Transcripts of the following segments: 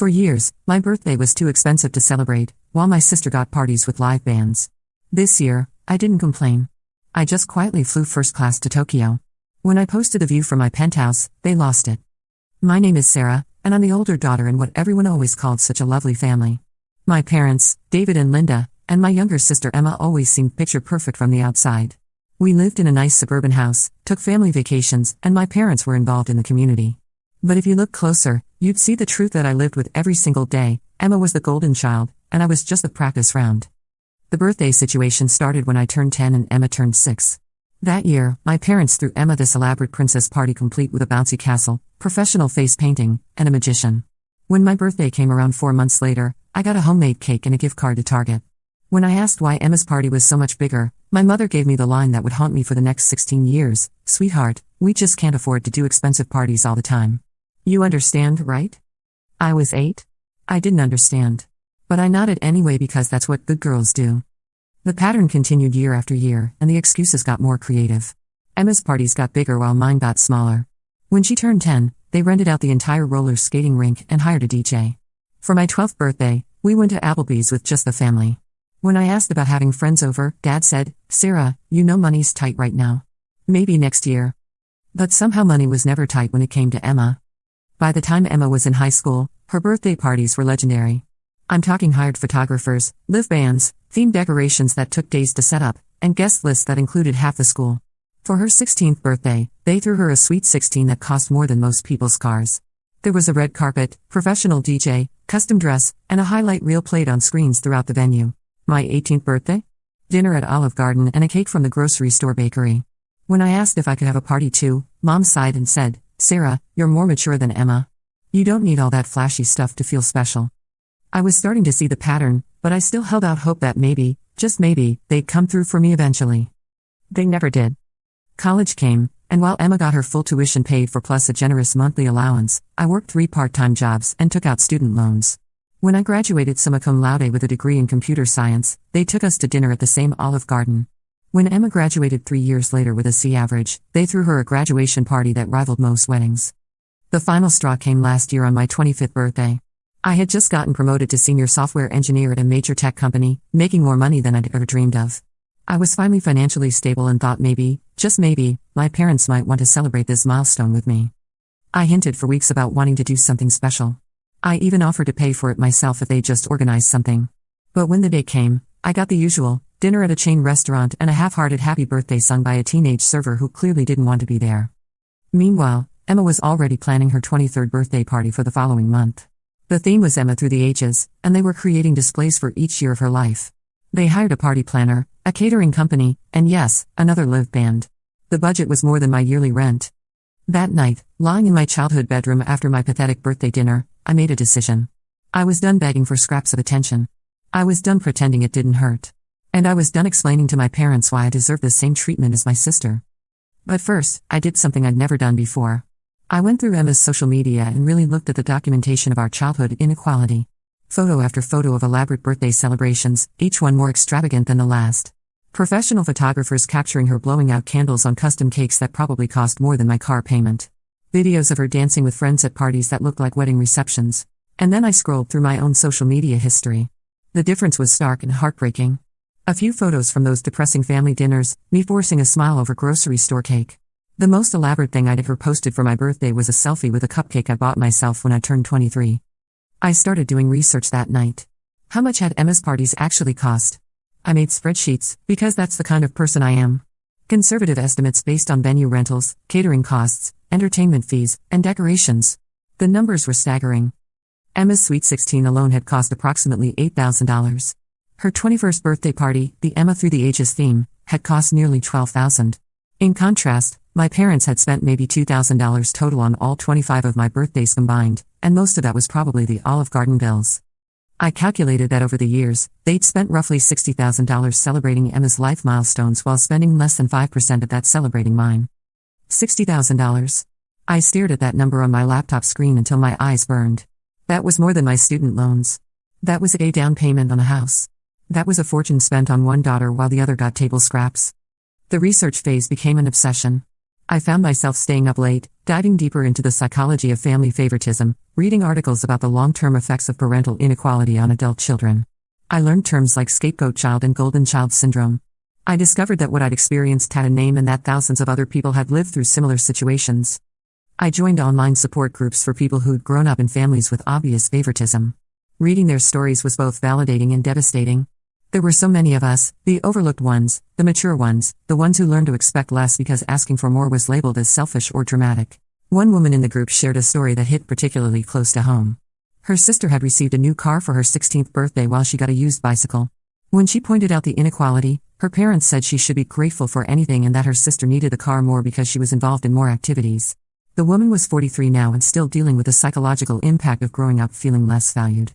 For years, my birthday was too expensive to celebrate, while my sister got parties with live bands. This year, I didn't complain. I just quietly flew first class to Tokyo. When I posted the view from my penthouse, they lost it. My name is Sarah, and I'm the older daughter in what everyone always called such a lovely family. My parents, David and Linda, and my younger sister Emma always seemed picture perfect from the outside. We lived in a nice suburban house, took family vacations, and my parents were involved in the community. But if you look closer, you'd see the truth that I lived with every single day. Emma was the golden child, and I was just the practice round. The birthday situation started when I turned 10 and Emma turned 6. That year, my parents threw Emma this elaborate princess party complete with a bouncy castle, professional face painting, and a magician. When my birthday came around 4 months later, I got a homemade cake and a gift card to Target. When I asked why Emma's party was so much bigger, my mother gave me the line that would haunt me for the next 16 years, "Sweetheart, we just can't afford to do expensive parties all the time. You understand, right?" I was 8. I didn't understand. But I nodded anyway because that's what good girls do. The pattern continued year after year, and the excuses got more creative. Emma's parties got bigger while mine got smaller. When she turned 10, they rented out the entire roller skating rink and hired a DJ. For my 12th birthday, we went to Applebee's with just the family. When I asked about having friends over, Dad said, "Sarah, you know money's tight right now. Maybe next year." But somehow money was never tight when it came to Emma. By the time Emma was in high school, her birthday parties were legendary. I'm talking hired photographers, live bands, themed decorations that took days to set up, and guest lists that included half the school. For her 16th birthday, they threw her a sweet 16 that cost more than most people's cars. There was a red carpet, professional DJ, custom dress, and a highlight reel played on screens throughout the venue. My 18th birthday? Dinner at Olive Garden and a cake from the grocery store bakery. When I asked if I could have a party too, Mom sighed and said, "Sarah, you're more mature than Emma. You don't need all that flashy stuff to feel special." I was starting to see the pattern, but I still held out hope that maybe, just maybe, they'd come through for me eventually. They never did. College came, and while Emma got her full tuition paid for plus a generous monthly allowance, I worked 3 part-time jobs and took out student loans. When I graduated summa cum laude with a degree in computer science, they took us to dinner at the same Olive Garden. When Emma graduated 3 years later with a C average, they threw her a graduation party that rivaled most weddings. The final straw came last year on my 25th birthday. I had just gotten promoted to senior software engineer at a major tech company, making more money than I'd ever dreamed of. I was finally financially stable and thought maybe, just maybe, my parents might want to celebrate this milestone with me. I hinted for weeks about wanting to do something special. I even offered to pay for it myself if they just organized something. But when the day came, I got the usual, dinner at a chain restaurant and a half-hearted happy birthday sung by a teenage server who clearly didn't want to be there. Meanwhile, Emma was already planning her 23rd birthday party for the following month. The theme was Emma through the ages, and they were creating displays for each year of her life. They hired a party planner, a catering company, and yes, another live band. The budget was more than my yearly rent. That night, lying in my childhood bedroom after my pathetic birthday dinner, I made a decision. I was done begging for scraps of attention. I was done pretending it didn't hurt. And I was done explaining to my parents why I deserved the same treatment as my sister. But first, I did something I'd never done before. I went through Emma's social media and really looked at the documentation of our childhood inequality. Photo after photo of elaborate birthday celebrations, each one more extravagant than the last. Professional photographers capturing her blowing out candles on custom cakes that probably cost more than my car payment. Videos of her dancing with friends at parties that looked like wedding receptions. And then I scrolled through my own social media history. The difference was stark and heartbreaking. A few photos from those depressing family dinners, me forcing a smile over grocery store cake. The most elaborate thing I'd ever posted for my birthday was a selfie with a cupcake I bought myself when I turned 23. I started doing research that night. How much had Emma's parties actually cost? I made spreadsheets, because that's the kind of person I am. Conservative estimates based on venue rentals, catering costs, entertainment fees, and decorations. The numbers were staggering. Emma's Sweet 16 alone had cost approximately $8,000. Her 21st birthday party, the Emma Through the Ages theme, had cost nearly $12,000. In contrast, my parents had spent maybe $2,000 total on all 25 of my birthdays combined, and most of that was probably the Olive Garden bills. I calculated that over the years, they'd spent roughly $60,000 celebrating Emma's life milestones while spending less than 5% of that celebrating mine. $60,000. I stared at that number on my laptop screen until my eyes burned. That was more than my student loans. That was a down payment on a house. That was a fortune spent on one daughter while the other got table scraps. The research phase became an obsession. I found myself staying up late, diving deeper into the psychology of family favoritism, reading articles about the long-term effects of parental inequality on adult children. I learned terms like scapegoat child and golden child syndrome. I discovered that what I'd experienced had a name and that thousands of other people had lived through similar situations. I joined online support groups for people who'd grown up in families with obvious favoritism. Reading their stories was both validating and devastating. There were so many of us, the overlooked ones, the mature ones, the ones who learned to expect less because asking for more was labeled as selfish or dramatic. One woman in the group shared a story that hit particularly close to home. Her sister had received a new car for her 16th birthday while she got a used bicycle. When she pointed out the inequality, her parents said she should be grateful for anything and that her sister needed the car more because she was involved in more activities. The woman was 43 now and still dealing with the psychological impact of growing up feeling less valued.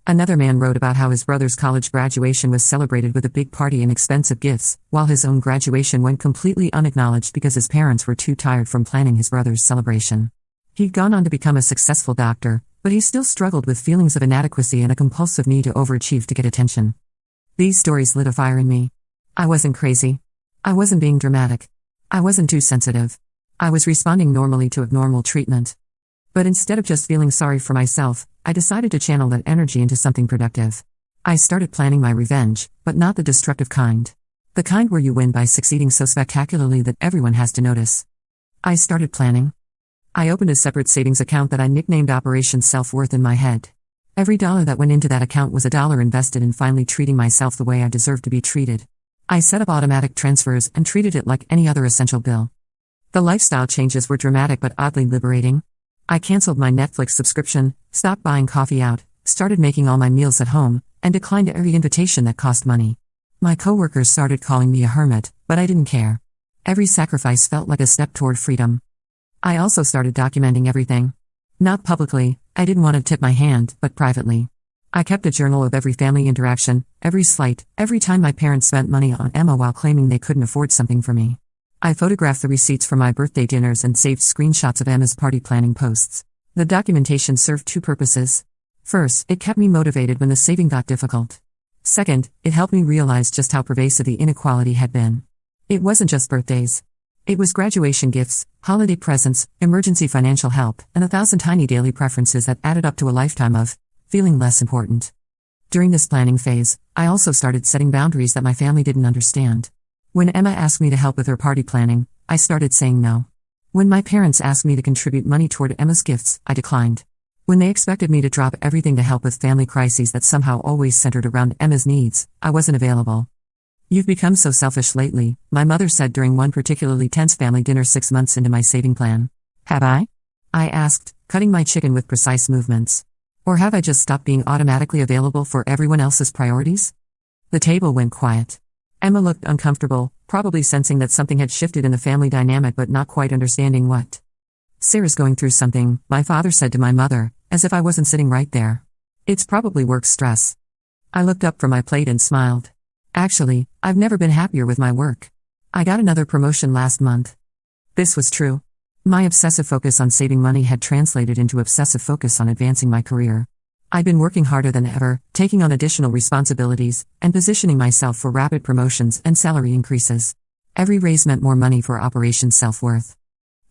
Another man wrote about how his brother's college graduation was celebrated with a big party and expensive gifts, while his own graduation went completely unacknowledged because his parents were too tired from planning his brother's celebration. He'd gone on to become a successful doctor, but he still struggled with feelings of inadequacy and a compulsive need to overachieve to get attention. These stories lit a fire in me. I wasn't crazy. I wasn't being dramatic. I wasn't too sensitive. I was responding normally to abnormal treatment. But instead of just feeling sorry for myself, I decided to channel that energy into something productive. I started planning my revenge, but not the destructive kind. The kind where you win by succeeding so spectacularly that everyone has to notice. I started planning. I opened a separate savings account that I nicknamed Operation Self-Worth in my head. Every dollar that went into that account was a dollar invested in finally treating myself the way I deserved to be treated. I set up automatic transfers and treated it like any other essential bill. The lifestyle changes were dramatic but oddly liberating. I canceled my Netflix subscription, stopped buying coffee out, started making all my meals at home, and declined every invitation that cost money. My coworkers started calling me a hermit, but I didn't care. Every sacrifice felt like a step toward freedom. I also started documenting everything. Not publicly, I didn't want to tip my hand, but privately. I kept a journal of every family interaction, every slight, every time my parents spent money on Emma while claiming they couldn't afford something for me. I photographed the receipts for my birthday dinners and saved screenshots of Emma's party planning posts. The documentation served two purposes. First, it kept me motivated when the saving got difficult. Second, it helped me realize just how pervasive the inequality had been. It wasn't just birthdays. It was graduation gifts, holiday presents, emergency financial help, and 1,000 tiny daily preferences that added up to a lifetime of feeling less important. During this planning phase, I also started setting boundaries that my family didn't understand. When Emma asked me to help with her party planning, I started saying no. When my parents asked me to contribute money toward Emma's gifts, I declined. When they expected me to drop everything to help with family crises that somehow always centered around Emma's needs, I wasn't available. "You've become so selfish lately," my mother said during one particularly tense family dinner 6 months into my saving plan. "Have I?" I asked, cutting my chicken with precise movements. "Or have I just stopped being automatically available for everyone else's priorities?" The table went quiet. Emma looked uncomfortable, probably sensing that something had shifted in the family dynamic but not quite understanding what. "Sarah's going through something," my father said to my mother, as if I wasn't sitting right there. "It's probably work stress." I looked up from my plate and smiled. "Actually, I've never been happier with my work. I got another promotion last month." This was true. My obsessive focus on saving money had translated into obsessive focus on advancing my career. I'd been working harder than ever, taking on additional responsibilities, and positioning myself for rapid promotions and salary increases. Every raise meant more money for Operation Self-Worth.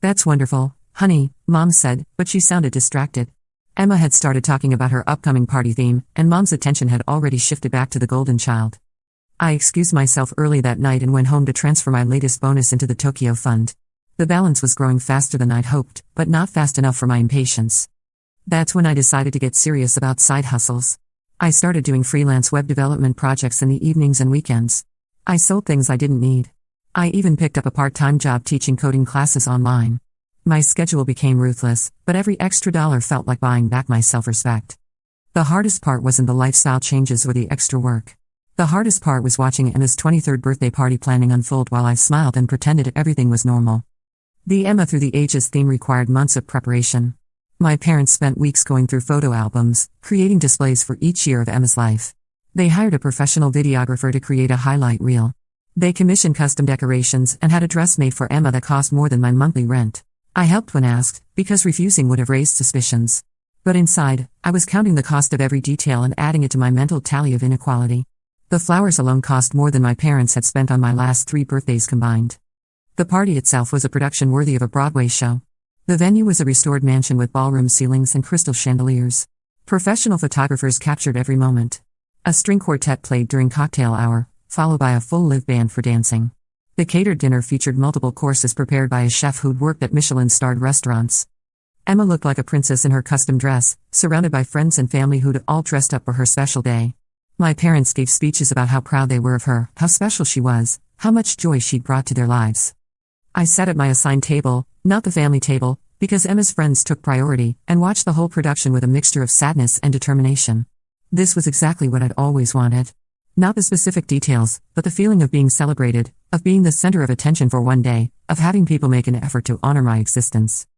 "That's wonderful, honey," Mom said, but she sounded distracted. Emma had started talking about her upcoming party theme, and Mom's attention had already shifted back to the golden child. I excused myself early that night and went home to transfer my latest bonus into the Tokyo Fund. The balance was growing faster than I'd hoped, but not fast enough for my impatience. That's when I decided to get serious about side hustles. I started doing freelance web development projects in the evenings and weekends. I sold things I didn't need. I even picked up a part-time job teaching coding classes online. My schedule became ruthless, but every extra dollar felt like buying back my self-respect. The hardest part wasn't the lifestyle changes or the extra work. The hardest part was watching Emma's 23rd birthday party planning unfold while I smiled and pretended everything was normal. The Emma Through the Ages theme required months of preparation. My parents spent weeks going through photo albums, creating displays for each year of Emma's life. They hired a professional videographer to create a highlight reel. They commissioned custom decorations and had a dress made for Emma that cost more than my monthly rent. I helped when asked, because refusing would have raised suspicions. But inside, I was counting the cost of every detail and adding it to my mental tally of inequality. The flowers alone cost more than my parents had spent on my last 3 birthdays combined. The party itself was a production worthy of a Broadway show. The venue was a restored mansion with ballroom ceilings and crystal chandeliers. Professional photographers captured every moment. A string quartet played during cocktail hour, followed by a full live band for dancing. The catered dinner featured multiple courses prepared by a chef who'd worked at Michelin-starred restaurants. Emma looked like a princess in her custom dress, surrounded by friends and family who'd all dressed up for her special day. My parents gave speeches about how proud they were of her, how special she was, how much joy she'd brought to their lives. I sat at my assigned table, not the family table, because Emma's friends took priority, and watched the whole production with a mixture of sadness and determination. This was exactly what I'd always wanted. Not the specific details, but the feeling of being celebrated, of being the center of attention for one day, of having people make an effort to honor my existence.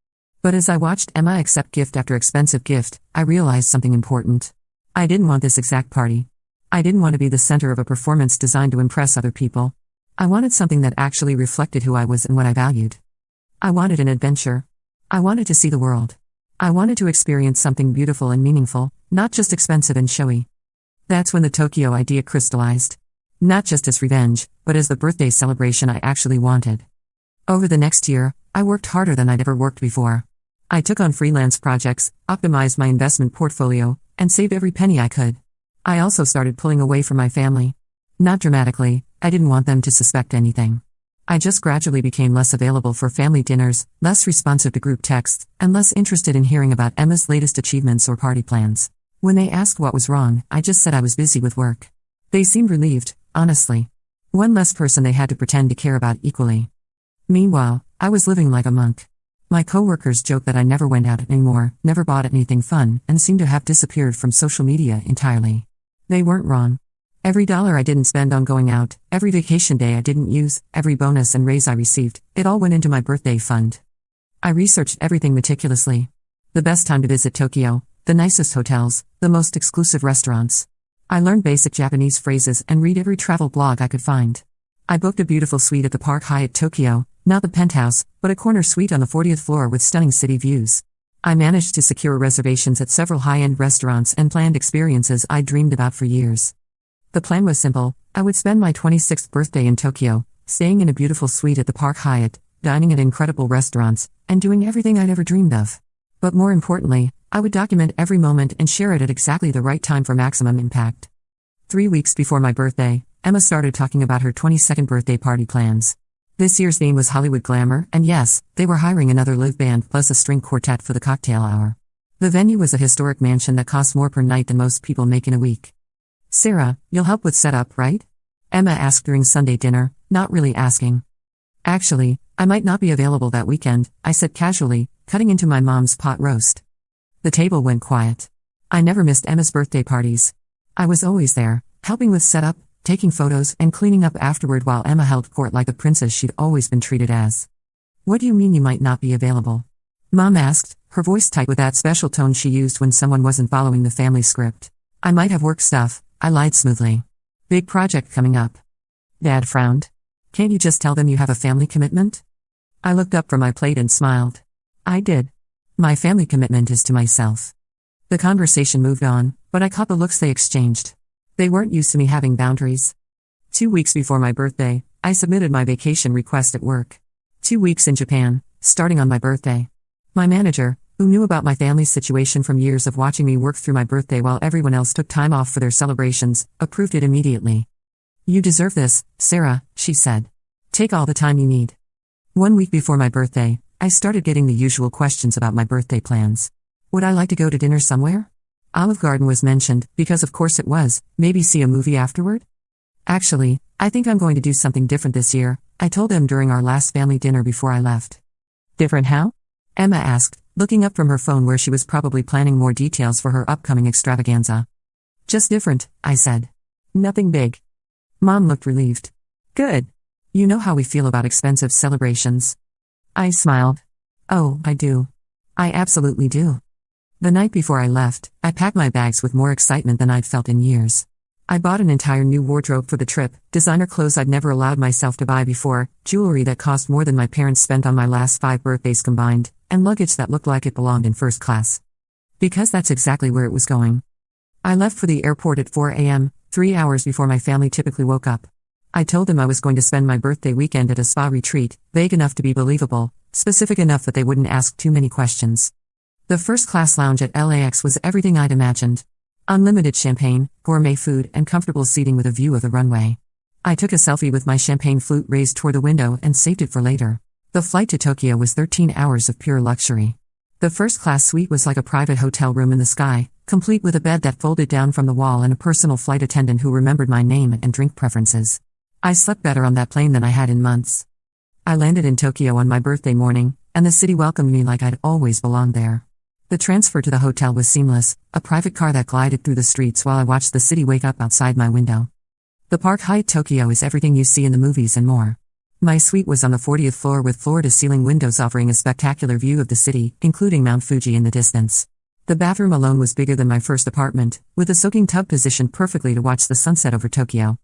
But as I watched Emma accept gift after expensive gift, I realized something important. I didn't want this exact party. I didn't want to be the center of a performance designed to impress other people. I wanted something that actually reflected who I was and what I valued. I wanted an adventure. I wanted to see the world. I wanted to experience something beautiful and meaningful, not just expensive and showy. That's when the Tokyo idea crystallized. Not just as revenge, but as the birthday celebration I actually wanted. Over the next year, I worked harder than I'd ever worked before. I took on freelance projects, optimized my investment portfolio, and saved every penny I could. I also started pulling away from my family. Not dramatically, I didn't want them to suspect anything. I just gradually became less available for family dinners, less responsive to group texts, and less interested in hearing about Emma's latest achievements or party plans. When they asked what was wrong, I just said I was busy with work. They seemed relieved, honestly. One less person they had to pretend to care about equally. Meanwhile, I was living like a monk. My coworkers joked that I never went out anymore, never bought anything fun, and seemed to have disappeared from social media entirely. They weren't wrong. Every dollar I didn't spend on going out, every vacation day I didn't use, every bonus and raise I received, it all went into my birthday fund. I researched everything meticulously. The best time to visit Tokyo, the nicest hotels, the most exclusive restaurants. I learned basic Japanese phrases and read every travel blog I could find. I booked a beautiful suite at the Park Hyatt Tokyo, not the penthouse, but a corner suite on the 40th floor with stunning city views. I managed to secure reservations at several high-end restaurants and planned experiences I'd dreamed about for years. The plan was simple. I would spend my 26th birthday in Tokyo, staying in a beautiful suite at the Park Hyatt, dining at incredible restaurants, and doing everything I'd ever dreamed of. But more importantly, I would document every moment and share it at exactly the right time for maximum impact. 3 weeks before my birthday, Emma started talking about her 22nd birthday party plans. This year's theme was Hollywood glamour, and yes, they were hiring another live band plus a string quartet for the cocktail hour. The venue was a historic mansion that cost more per night than most people make in a week. "Sarah, you'll help with setup, right?" Emma asked during Sunday dinner, not really asking. "Actually, I might not be available that weekend," I said casually, cutting into my mom's pot roast. The table went quiet. I never missed Emma's birthday parties. I was always there, helping with setup, taking photos, and cleaning up afterward while Emma held court like the princess she'd always been treated as. "What do you mean you might not be available?" Mom asked, her voice tight with that special tone she used when someone wasn't following the family script. "I might have work stuff," I lied smoothly. "Big project coming up." Dad frowned. "Can't you just tell them you have a family commitment?" I looked up from my plate and smiled. I did. My family commitment is to myself. The conversation moved on, but I caught the looks they exchanged. They weren't used to me having boundaries. 2 weeks before my birthday, I submitted my vacation request at work. 2 weeks in Japan, starting on my birthday. My manager, who knew about my family's situation from years of watching me work through my birthday while everyone else took time off for their celebrations, approved it immediately. "You deserve this, Sarah," she said. "Take all the time you need." 1 week before my birthday, I started getting the usual questions about my birthday plans. Would I like to go to dinner somewhere? Olive Garden was mentioned, because of course it was. Maybe see a movie afterward? "Actually, I think I'm going to do something different this year," I told them during our last family dinner before I left. "Different how?" Emma asked, looking up from her phone where she was probably planning more details for her upcoming extravaganza. "Just different," I said. "Nothing big." Mom looked relieved. "Good. You know how we feel about expensive celebrations." I smiled. "Oh, I do. I absolutely do." The night before I left, I packed my bags with more excitement than I'd felt in years. I bought an entire new wardrobe for the trip, designer clothes I'd never allowed myself to buy before, jewelry that cost more than my parents spent on my last 5 birthdays combined, and luggage that looked like it belonged in first class. Because that's exactly where it was going. I left for the airport at 4 a.m., 3 hours before my family typically woke up. I told them I was going to spend my birthday weekend at a spa retreat, vague enough to be believable, specific enough that they wouldn't ask too many questions. The first-class lounge at LAX was everything I'd imagined. Unlimited champagne, gourmet food, and comfortable seating with a view of the runway. I took a selfie with my champagne flute raised toward the window and saved it for later. The flight to Tokyo was 13 hours of pure luxury. The first-class suite was like a private hotel room in the sky, complete with a bed that folded down from the wall and a personal flight attendant who remembered my name and drink preferences. I slept better on that plane than I had in months. I landed in Tokyo on my birthday morning, and the city welcomed me like I'd always belonged there. The transfer to the hotel was seamless, a private car that glided through the streets while I watched the city wake up outside my window. The Park Hyatt Tokyo is everything you see in the movies and more. My suite was on the 40th floor with floor-to-ceiling windows offering a spectacular view of the city, including Mount Fuji in the distance. The bathroom alone was bigger than my first apartment, with a soaking tub positioned perfectly to watch the sunset over Tokyo.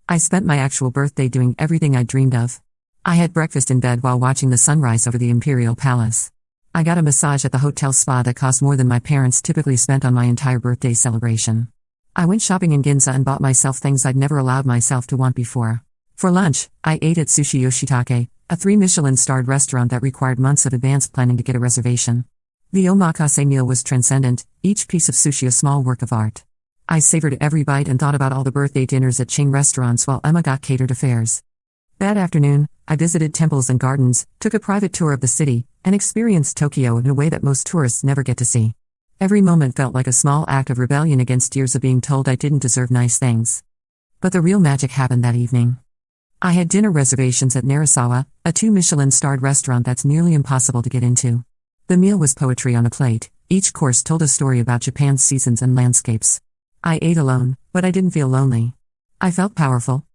I spent my actual birthday doing everything I dreamed of. I had breakfast in bed while watching the sunrise over the Imperial Palace. I got a massage at the hotel spa that cost more than my parents typically spent on my entire birthday celebration. I went shopping in Ginza and bought myself things I'd never allowed myself to want before. For lunch, I ate at Sushi Yoshitake, a 3-Michelin-starred restaurant that required months of advanced planning to get a reservation. The omakase meal was transcendent, each piece of sushi a small work of art. I savored every bite and thought about all the birthday dinners at chain restaurants while Emma got catered affairs. That afternoon, I visited temples and gardens, took a private tour of the city, and experienced Tokyo in a way that most tourists never get to see. Every moment felt like a small act of rebellion against years of being told I didn't deserve nice things. But the real magic happened that evening. I had dinner reservations at Narasawa, a 2-Michelin-starred restaurant that's nearly impossible to get into. The meal was poetry on a plate, each course told a story about Japan's seasons and landscapes. I ate alone, but I didn't feel lonely. I felt powerful.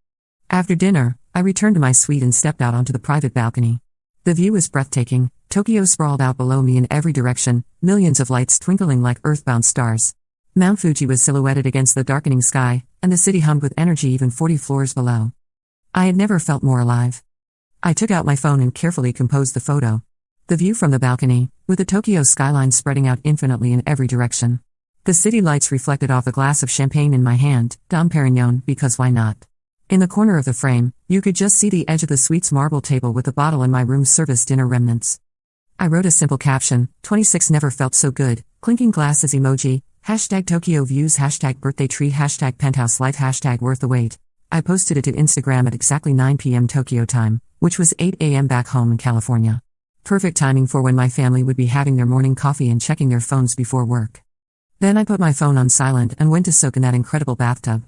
After dinner, I returned to my suite and stepped out onto the private balcony. The view was breathtaking. Tokyo sprawled out below me in every direction, millions of lights twinkling like earthbound stars. Mount Fuji was silhouetted against the darkening sky, and the city hummed with energy even 40 floors below. I had never felt more alive. I took out my phone and carefully composed the photo. The view from the balcony, with the Tokyo skyline spreading out infinitely in every direction. The city lights reflected off a glass of champagne in my hand, Dom Perignon, because why not? In the corner of the frame, you could just see the edge of the suite's marble table with the bottle and my room service dinner remnants. I wrote a simple caption, 26 never felt so good, clinking glasses emoji, hashtag Tokyo views, hashtag birthday treat, hashtag penthouse life, hashtag worth the wait. I posted it to Instagram at exactly 9 p.m. Tokyo time, which was 8 a.m. back home in California. Perfect timing for when my family would be having their morning coffee and checking their phones before work. Then I put my phone on silent and went to soak in that incredible bathtub.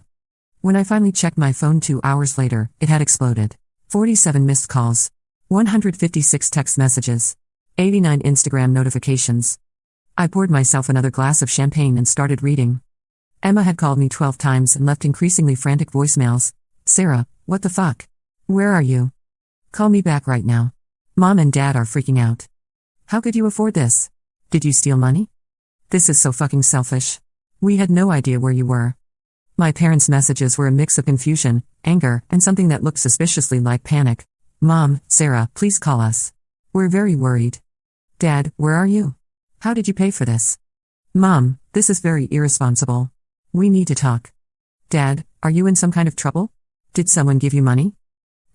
When I finally checked my phone 2 hours later, it had exploded. 47 missed calls. 156 text messages. 89 Instagram notifications. I poured myself another glass of champagne and started reading. Emma had called me 12 times and left increasingly frantic voicemails. Sarah, what the fuck? Where are you? Call me back right now. Mom and Dad are freaking out. How could you afford this? Did you steal money? This is so fucking selfish. We had no idea where you were. My parents' messages were a mix of confusion, anger, and something that looked suspiciously like panic. Mom, Sarah, please call us. We're very worried. Dad, where are you? How did you pay for this? Mom, this is very irresponsible. We need to talk. Dad, are you in some kind of trouble? Did someone give you money?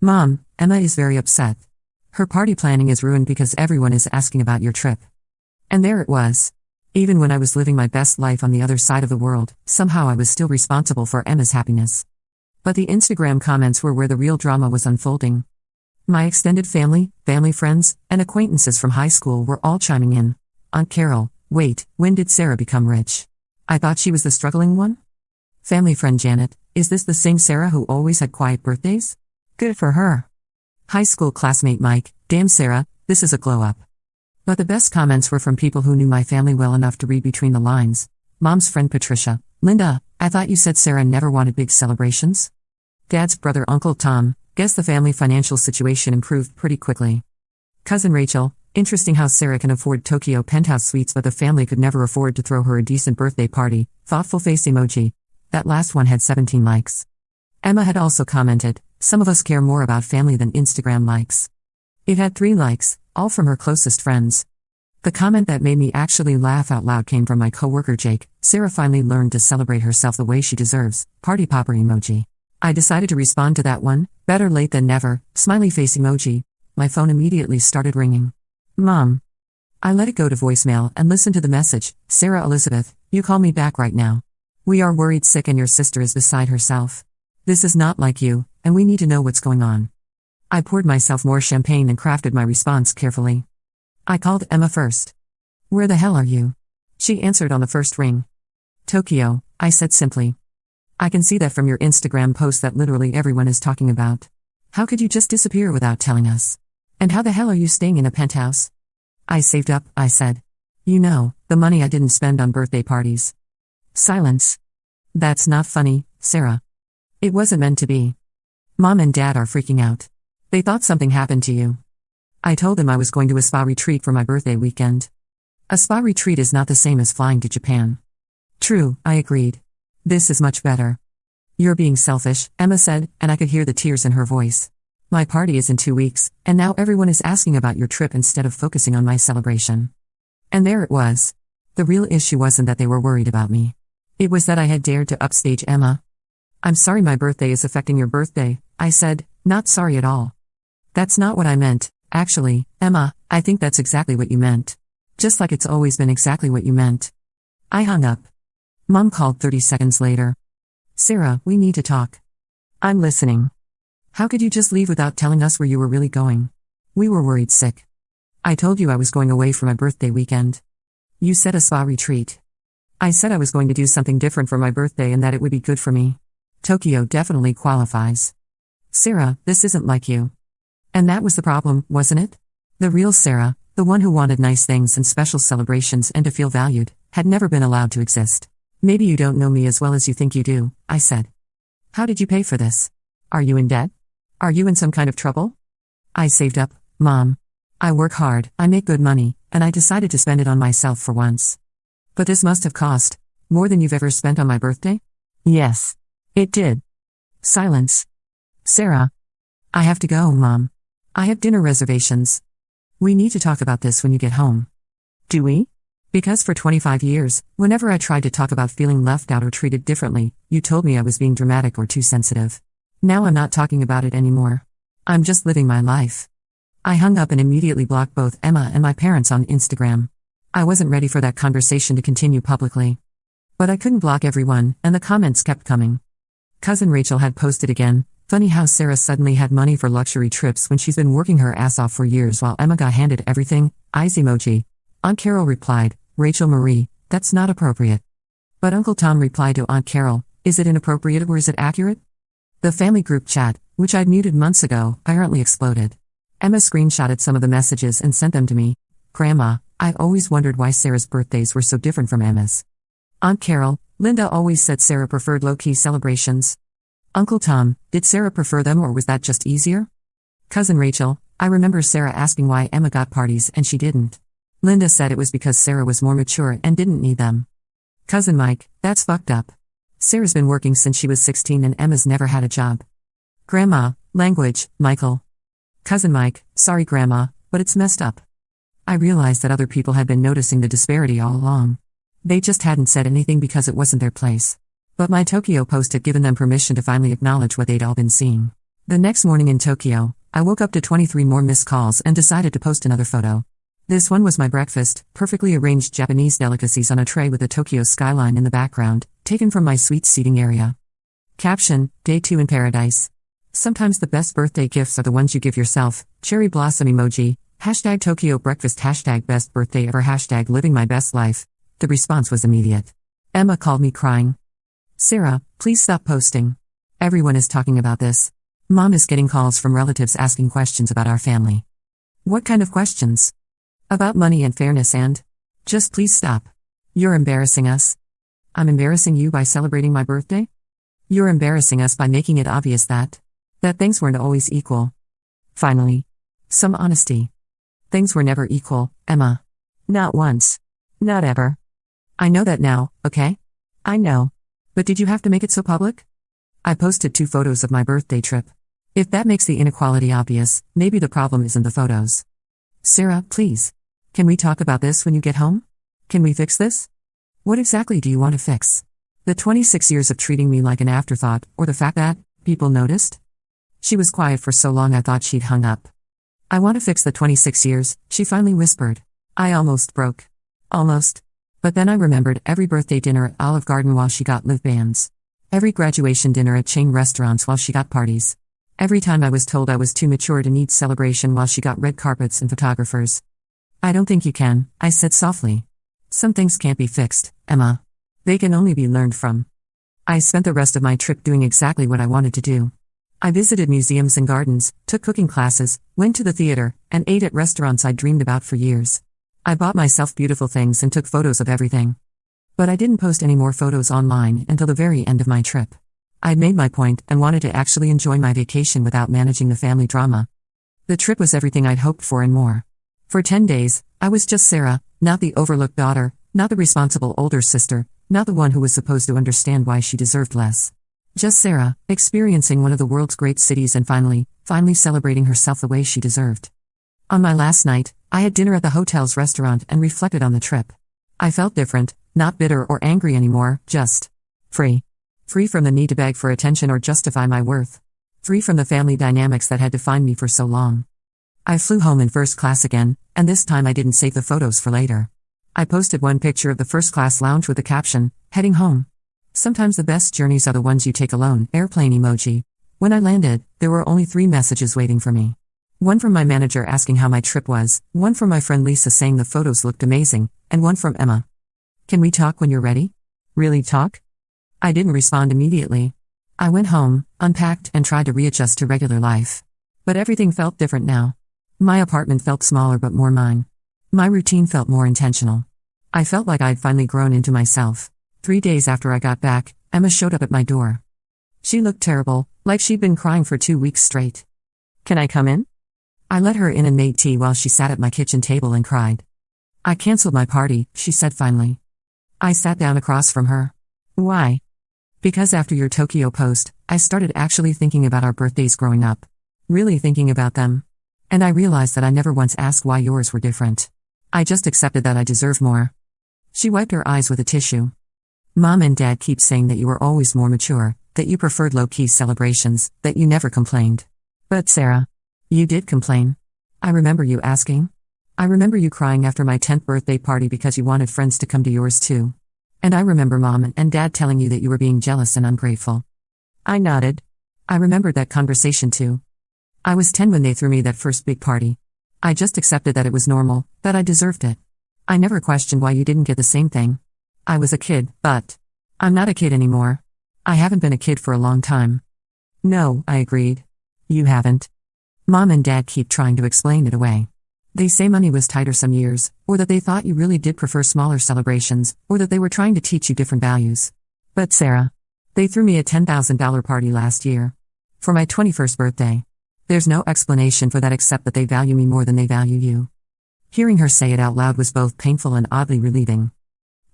Mom, Emma is very upset. Her party planning is ruined because everyone is asking about your trip. And there it was. Even when I was living my best life on the other side of the world, somehow I was still responsible for Emma's happiness. But the Instagram comments were where the real drama was unfolding. My extended family, friends, and acquaintances from high school were all chiming in. Aunt Carol, wait, when did Sarah become rich? I thought she was the struggling one? Family friend Janet, is this the same Sarah who always had quiet birthdays? Good for her. High school classmate Mike, damn Sarah, this is a glow up. But the best comments were from people who knew my family well enough to read between the lines. Mom's friend Patricia, Linda, I thought you said Sarah never wanted big celebrations? Dad's brother Uncle Tom, guess the family financial situation improved pretty quickly. Cousin Rachel, interesting how Sarah can afford Tokyo penthouse suites but the family could never afford to throw her a decent birthday party, thoughtful face emoji. That last one had 17 likes. Emma had also commented, some of us care more about family than Instagram likes. It had 3 likes, all from her closest friends. The comment that made me actually laugh out loud came from my coworker Jake. Sarah finally learned to celebrate herself the way she deserves, party popper emoji. I decided to respond to that one, better late than never, smiley face emoji. My phone immediately started ringing. Mom. I let it go to voicemail and listened to the message. Sarah Elizabeth, you call me back right now. We are worried sick and your sister is beside herself. This is not like you, and we need to know what's going on. I poured myself more champagne and crafted my response carefully. I called Emma first. Where the hell are you? She answered on the first ring. Tokyo, I said simply. I can see that from your Instagram post that literally everyone is talking about. How could you just disappear without telling us? And how the hell are you staying in a penthouse? I saved up, I said. You know, the money I didn't spend on birthday parties. Silence. That's not funny, Sarah. It wasn't meant to be. Mom and Dad are freaking out. They thought something happened to you. I told them I was going to a spa retreat for my birthday weekend. A spa retreat is not the same as flying to Japan. True, I agreed. This is much better. You're being selfish, Emma said, and I could hear the tears in her voice. My party is in 2 weeks, and now everyone is asking about your trip instead of focusing on my celebration. And there it was. The real issue wasn't that they were worried about me. It was that I had dared to upstage Emma. I'm sorry my birthday is affecting your birthday, I said, not sorry at all. That's not what I meant, actually, Emma, I think that's exactly what you meant. Just like it's always been exactly what you meant. I hung up. Mom called 30 seconds later. Sarah, we need to talk. I'm listening. How could you just leave without telling us where you were really going? We were worried sick. I told you I was going away for my birthday weekend. You said a spa retreat. I said I was going to do something different for my birthday and that it would be good for me. Tokyo definitely qualifies. Sarah, this isn't like you. And that was the problem, wasn't it? The real Sarah, the one who wanted nice things and special celebrations and to feel valued, had never been allowed to exist. Maybe you don't know me as well as you think you do, I said. How did you pay for this? Are you in debt? Are you in some kind of trouble? I saved up, Mom. I work hard, I make good money, and I decided to spend it on myself for once. But this must have cost more than you've ever spent on my birthday? Yes. It did. Silence. Sarah. I have to go, Mom. I have dinner reservations. We need to talk about this when you get home. Do we? Because for 25 years, whenever I tried to talk about feeling left out or treated differently, you told me I was being dramatic or too sensitive. Now I'm not talking about it anymore. I'm just living my life. I hung up and immediately blocked both Emma and my parents on Instagram. I wasn't ready for that conversation to continue publicly. But I couldn't block everyone, and the comments kept coming. Cousin Rachel had posted again, funny how Sarah suddenly had money for luxury trips when she's been working her ass off for years while Emma got handed everything, eyes emoji. Aunt Carol replied, Rachel Marie, that's not appropriate. But Uncle Tom replied to Aunt Carol, is it inappropriate or is it accurate? The family group chat, which I'd muted months ago, apparently exploded. Emma screenshotted some of the messages and sent them to me. Grandma, I've always wondered why Sarah's birthdays were so different from Emma's. Aunt Carol, Linda always said Sarah preferred low-key celebrations. Uncle Tom, did Sarah prefer them or was that just easier? Cousin Rachel, I remember Sarah asking why Emma got parties and she didn't. Linda said it was because Sarah was more mature and didn't need them. Cousin Mike, that's fucked up. Sarah's been working since she was 16 and Emma's never had a job. Grandma, language, Michael. Cousin Mike, sorry Grandma, but it's messed up. I realized that other people had been noticing the disparity all along. They just hadn't said anything because it wasn't their place. But my Tokyo post had given them permission to finally acknowledge what they'd all been seeing. The next morning in Tokyo, I woke up to 23 more missed calls and decided to post another photo. This one was my breakfast, perfectly arranged Japanese delicacies on a tray with the Tokyo skyline in the background, taken from my suite seating area. Caption, Day 2 in Paradise. Sometimes the best birthday gifts are the ones you give yourself, cherry blossom emoji, hashtag Tokyo breakfast, hashtag best birthday ever, hashtag living my best life. The response was immediate. Emma called me crying. Sarah, please stop posting. Everyone is talking about this. Mom is getting calls from relatives asking questions about our family. What kind of questions? About money and fairness and... Just please stop. You're embarrassing us. I'm embarrassing you by celebrating my birthday? You're embarrassing us by making it obvious that things weren't always equal. Finally. Some honesty. Things were never equal, Emma. Not once. Not ever. I know that now, okay? I know. But did you have to make it so public? I posted 2 photos of my birthday trip. If that makes the inequality obvious, maybe the problem isn't the photos. Sarah, please. Can we talk about this when you get home? Can we fix this? What exactly do you want to fix? The 26 years of treating me like an afterthought, or the fact that, People noticed? She was quiet for so long I thought she'd hung up. I want to fix the 26 years, she finally whispered. I almost broke. Almost. But then I remembered every birthday dinner at Olive Garden while she got live bands. Every graduation dinner at chain restaurants while she got parties. Every time I was told I was too mature to need celebration while she got red carpets and photographers. I don't think you can, I said softly. Some things can't be fixed, Emma. They can only be learned from. I spent the rest of my trip doing exactly what I wanted to do. I visited museums and gardens, took cooking classes, went to the theater, and ate at restaurants I'd dreamed about for years. I bought myself beautiful things and took photos of everything. But I didn't post any more photos online until the very end of my trip. I'd made my point and wanted to actually enjoy my vacation without managing the family drama. The trip was everything I'd hoped for and more. For 10 days, I was just Sarah, not the overlooked daughter, not the responsible older sister, not the one who was supposed to understand why she deserved less. Just Sarah, experiencing one of the world's great cities and finally celebrating herself the way she deserved. On my last night, I had dinner at the hotel's restaurant and reflected on the trip. I felt different, not bitter or angry anymore, just free. Free from the need to beg for attention or justify my worth. Free from the family dynamics that had defined me for so long. I flew home in first class again, and this time I didn't save the photos for later. I posted one picture of the first class lounge with the caption, heading home. Sometimes the best journeys are the ones you take alone, airplane emoji. When I landed, there were only 3 messages waiting for me. One from my manager asking how my trip was, one from my friend Lisa saying the photos looked amazing, and one from Emma. Can we talk when you're ready? Really talk? I didn't respond immediately. I went home, unpacked, and tried to readjust to regular life. But everything felt different now. My apartment felt smaller but more mine. My routine felt more intentional. I felt like I'd finally grown into myself. 3 days after I got back, Emma showed up at my door. She looked terrible, like she'd been crying for 2 weeks straight. Can I come in? I let her in and made tea while she sat at my kitchen table and cried. I canceled my party, she said finally. I sat down across from her. Why? Because after your Tokyo post, I started actually thinking about our birthdays growing up. Really thinking about them. And I realized that I never once asked why yours were different. I just accepted that I deserve more. She wiped her eyes with a tissue. Mom and Dad keep saying that you were always more mature, that you preferred low-key celebrations, that you never complained. But Sarah, you did complain. I remember you asking. I remember you crying after my 10th birthday party because you wanted friends to come to yours too. And I remember Mom and Dad telling you that you were being jealous and ungrateful. I nodded. I remembered that conversation too. I was 10 when they threw me that first big party. I just accepted that it was normal, that I deserved it. I never questioned why you didn't get the same thing. I was a kid, but I'm not a kid anymore. I haven't been a kid for a long time. No, I agreed. You haven't. Mom and Dad keep trying to explain it away. They say money was tighter some years, or that they thought you really did prefer smaller celebrations, or that they were trying to teach you different values. But Sarah, they threw me a $10,000 party last year. For my 21st birthday. There's no explanation for that except that they value me more than they value you. Hearing her say it out loud was both painful and oddly relieving.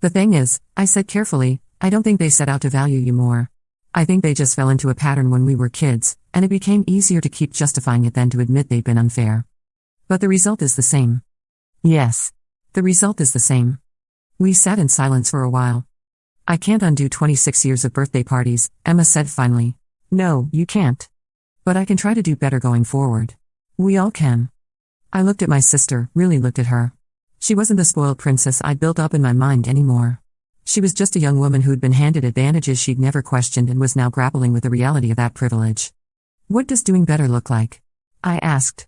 The thing is, I said carefully, I don't think they set out to value you more. I think they just fell into a pattern when we were kids, and it became easier to keep justifying it than to admit they'd been unfair. But the result is the same. Yes. The result is the same. We sat in silence for a while. I can't undo 26 years of birthday parties, Emma said finally. No, you can't. But I can try to do better going forward. We all can. I looked at my sister, really looked at her. She wasn't the spoiled princess I'd built up in my mind anymore. She was just a young woman who'd been handed advantages she'd never questioned and was now grappling with the reality of that privilege. What does doing better look like? I asked.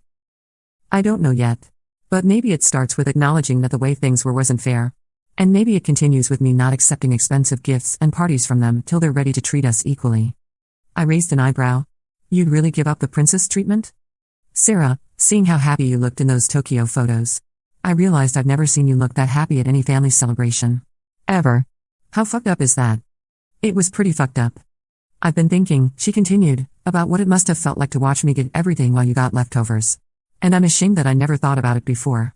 I don't know yet. But maybe it starts with acknowledging that the way things were wasn't fair. And maybe it continues with me not accepting expensive gifts and parties from them till they're ready to treat us equally. I raised an eyebrow. You'd really give up the princess treatment? Sarah, seeing how happy you looked in those Tokyo photos. I realized I've never seen you look that happy at any family celebration. Ever. How fucked up is that? It was pretty fucked up. I've been thinking, she continued, about what it must have felt like to watch me get everything while you got leftovers. And I'm ashamed that I never thought about it before.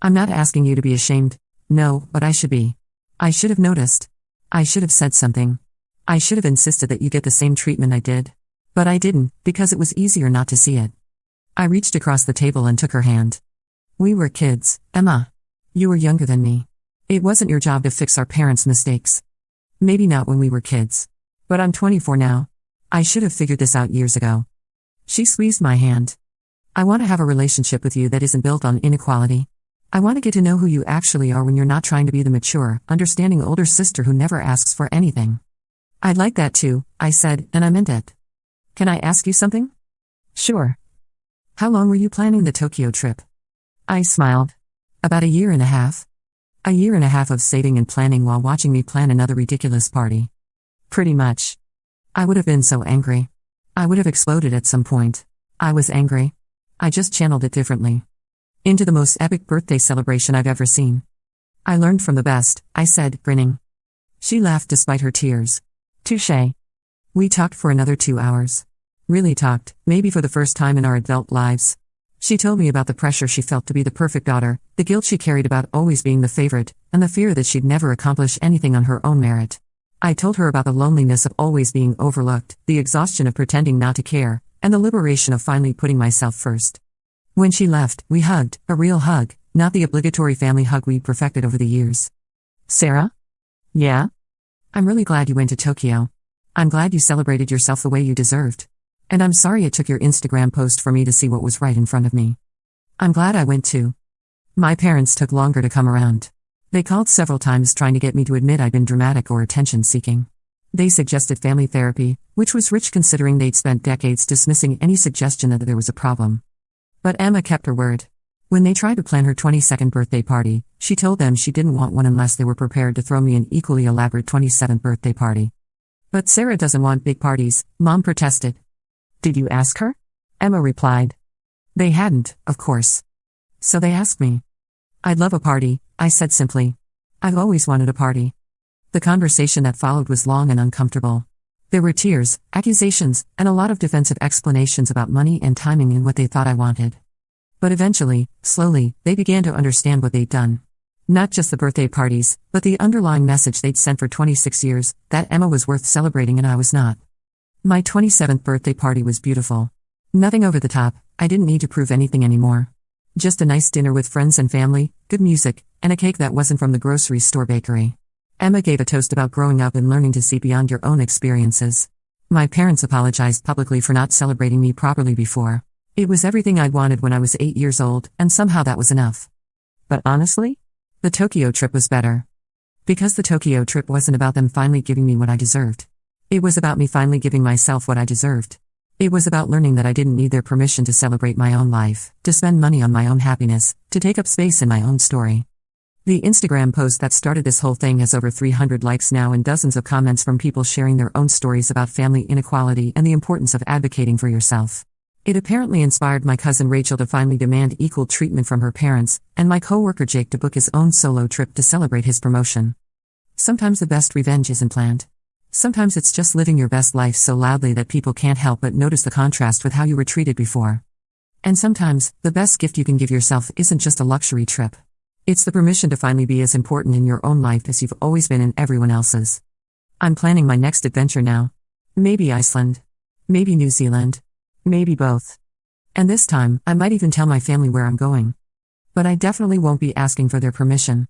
I'm not asking you to be ashamed, no, but I should be. I should have noticed. I should have said something. I should have insisted that you get the same treatment I did. But I didn't, because it was easier not to see it. I reached across the table and took her hand. We were kids, Emma. You were younger than me. It wasn't your job to fix our parents' mistakes. Maybe not when we were kids. But I'm 24 now. I should have figured this out years ago. She squeezed my hand. I want to have a relationship with you that isn't built on inequality. I want to get to know who you actually are when you're not trying to be the mature, understanding older sister who never asks for anything. I'd like that too, I said, and I meant it. Can I ask you something? Sure. How long were you planning the Tokyo trip? I smiled. About a year and a half. A year and a half of saving and planning while watching me plan another ridiculous party. Pretty much. I would have been so angry. I would have exploded at some point. I was angry. I just channeled it differently. Into the most epic birthday celebration I've ever seen. I learned from the best, I said, grinning. She laughed despite her tears. Touché. We talked for another 2 hours. Really talked, maybe for the first time in our adult lives. She told me about the pressure she felt to be the perfect daughter, the guilt she carried about always being the favorite, and the fear that she'd never accomplish anything on her own merit. I told her about the loneliness of always being overlooked, the exhaustion of pretending not to care, and the liberation of finally putting myself first. When she left, we hugged, a real hug, not the obligatory family hug we'd perfected over the years. Sarah? Yeah? I'm really glad you went to Tokyo. I'm glad you celebrated yourself the way you deserved. And I'm sorry it took your Instagram post for me to see what was right in front of me. I'm glad I went too. My parents took longer to come around. They called several times trying to get me to admit I'd been dramatic or attention-seeking. They suggested family therapy, which was rich considering they'd spent decades dismissing any suggestion that there was a problem. But Emma kept her word. When they tried to plan her 22nd birthday party, she told them she didn't want one unless they were prepared to throw me an equally elaborate 27th birthday party. But Sarah doesn't want big parties, Mom protested. Did you ask her? Emma replied. They hadn't, of course. So they asked me. I'd love a party, I said simply. I've always wanted a party. The conversation that followed was long and uncomfortable. There were tears, accusations, and a lot of defensive explanations about money and timing and what they thought I wanted. But eventually, slowly, they began to understand what they'd done. Not just the birthday parties, but the underlying message they'd sent for 26 years, that Emma was worth celebrating and I was not. My 27th birthday party was beautiful. Nothing over the top, I didn't need to prove anything anymore. Just a nice dinner with friends and family, good music, and a cake that wasn't from the grocery store bakery. Emma gave a toast about growing up and learning to see beyond your own experiences. My parents apologized publicly for not celebrating me properly before. It was everything I'd wanted when I was 8 years old, and somehow that was enough. But honestly, the Tokyo trip was better. Because the Tokyo trip wasn't about them finally giving me what I deserved. It was about me finally giving myself what I deserved. It was about learning that I didn't need their permission to celebrate my own life, to spend money on my own happiness, to take up space in my own story. The Instagram post that started this whole thing has over 300 likes now and dozens of comments from people sharing their own stories about family inequality and the importance of advocating for yourself. It apparently inspired my cousin Rachel to finally demand equal treatment from her parents, and my coworker Jake to book his own solo trip to celebrate his promotion. Sometimes the best revenge isn't planned. Sometimes it's just living your best life so loudly that people can't help but notice the contrast with how you were treated before. And sometimes, the best gift you can give yourself isn't just a luxury trip. It's the permission to finally be as important in your own life as you've always been in everyone else's. I'm planning my next adventure now. Maybe Iceland. Maybe New Zealand. Maybe both. And this time, I might even tell my family where I'm going. But I definitely won't be asking for their permission.